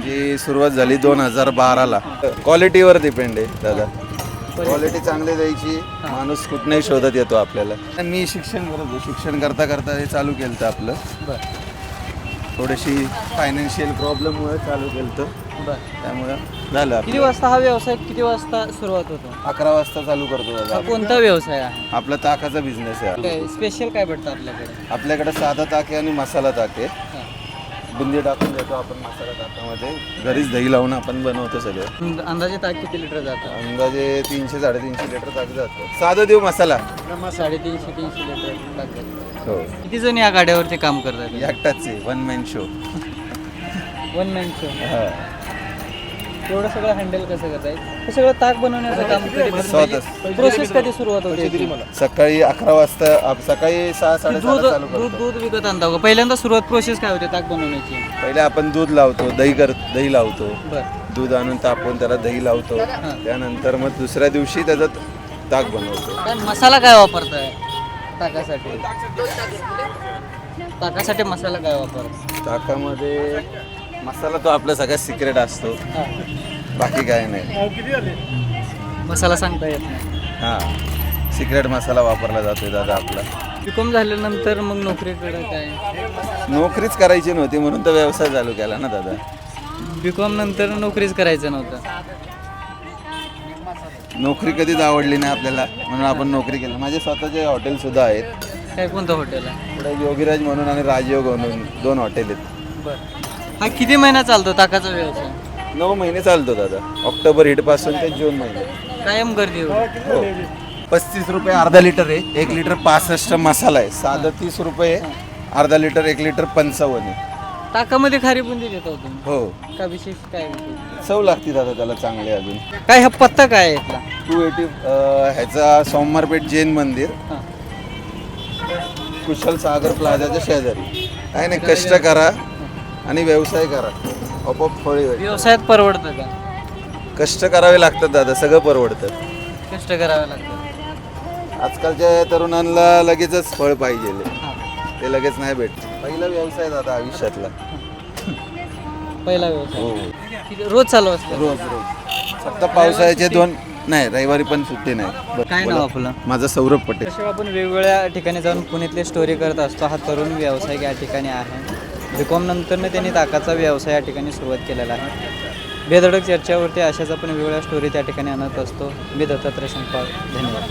माझी सुरुवात झाली 2012ला. क्वालिटीवर डिपेंड आहे दादा. क्वालिटी चांगली द्यायची, माणूस कुठनंही शोधत येतो आपल्याला. मी शिक्षण करत होतो, शिक्षण करता करता हे चालू केलं होतं आपलं. थोडीशी फायनान्शियल प्रॉब्लेममुळे चालू केलं होतं, त्यामुळं झालं. किती वाजता हा व्यवसाय किती वाजता सुरुवात होतो? 11 वाजता चालू करतो दादा. कोणता व्यवसाय आहे? आपला ताकाचा बिझनेस आहे. स्पेशल काय भेटतं आपल्याकडे? आपल्याकडे साधा ताक आहे आणि मसाला ताक आहे. बुंदी टाकून देतो आपण मसाला ताकामध्ये. घरीच दही लावून आपण बनवतो सगळं. अंदाजे ताक किती लिटर जातं? अंदाजे 300-350 लिटर ताक जातं. साधं देऊ मसाला 350-300 लिटर ताक जातं. हो. किती जण या गाड्यावरती काम करतात? एकटाच आहे, one man show. One man show. हा, एवढं सगळं हँडल कसं करताय? हे सगळं ताक बनवण्याचं काम स्वतःच. प्रोसेस कधी सुरुवात होते? सकाळी 11 वाजता, सकाळी 6-6:30 चालू करतो. दूध विकत आणता का? पहिल्यांदा सुरुवात प्रोसेस काय होते ताक बनवण्याची? पहिले आपण दूध लावतो, दही लावतो. बरं. दूध आणून तापवून त्याला दही लावतो. त्यानंतर मग दुसऱ्या दिवशी त्याचा ताक बनवतो. काय मसाला काय वापरताय ताकासाठी? ताकासाठी मसाला काय वापरता? ताकामध्ये मसाला तो आपला सगळ्यात सिक्रेट असतो, बाकी काय नाही. मसाला सांगता येत नाही. हां, सिक्रेट मसाला वापरला जातो दादा आपला. बीकॉम झाल्यानंतर मग नोकरीकडे काय? नोकरीच करायची नव्हती म्हणून तर व्यवसाय चालू केला ना दादा. बीकॉम नंतर नोकरीच करायचं नव्हतं? नोकरी कधीच आवडली नाही आपल्याला, म्हणून आपण नोकरी केली. माझे स्वतःचे हॉटेल सुद्धा आहेत. काय कोणतं हॉटेल आहे? पुढे योगीराज म्हणून आणि राजयोग म्हणून 2 हॉटेल आहेत. बरं. हा किती महिना चालतो ताकाचा व्यवसाय? 9 महिने चालतो दादा. ऑक्टोबर हिटपासून ते जून महिने. कायम गर्दी होती? हो. 35 रुपये अर्धा लिटर आहे. 1 लिटर 65 मसाला आहे. साधं 30 रुपये, अर्धा लिटर 1 लिटर 55 आहे. ताकामध्ये खारी बुंदी देता होतो? हो. का विशेष काय? चव लागते दादा त्याला चांगली अजून. काय हा पत्ता काय आहे इथला? 280 ह्याचा सोमवारपेठ जैन मंदिर, हां. कुशल सागर प्लाझाच्या शेजारी. काय नाही, कष्ट करा आणि व्यवसाय करा, आपोआप फळे होईल. व्यवसायात परवडतं का? कष्ट करावे लागतात दादा, सगळं परवडतं. कष्ट करावे लागतात. आजकालच्या तरुणांना लगेचच फळ पाहिजे, हां. ते लगेच नाही भेटत. पहिला व्यवसाय दादा आयुष्यातला. पहिला व्यवसाय. हो, रोज चालू असतं? रोज फक्त पावसाळ्याचे 2 नाही, रविवारी पण सुट्टी नाही. काय नाव आपलं? माझं सौरभ पटेल. तसे आपण वेगवेगळ्या ठिकाणी जाऊन पुण्यातले स्टोरी करत असतो. हा तरुण व्यावसायिक या ठिकाणी आहे. बीकॉम नंतरनं त्यांनी ताकाचा व्यवसाय या ठिकाणी सुरुवात केलेला आहे. बेधडक चर्चावरती अशाच आपण वेगवेगळ्या स्टोरी त्या ठिकाणी आणत असतो. मी दत्तात्रय संपाळ. धन्यवाद.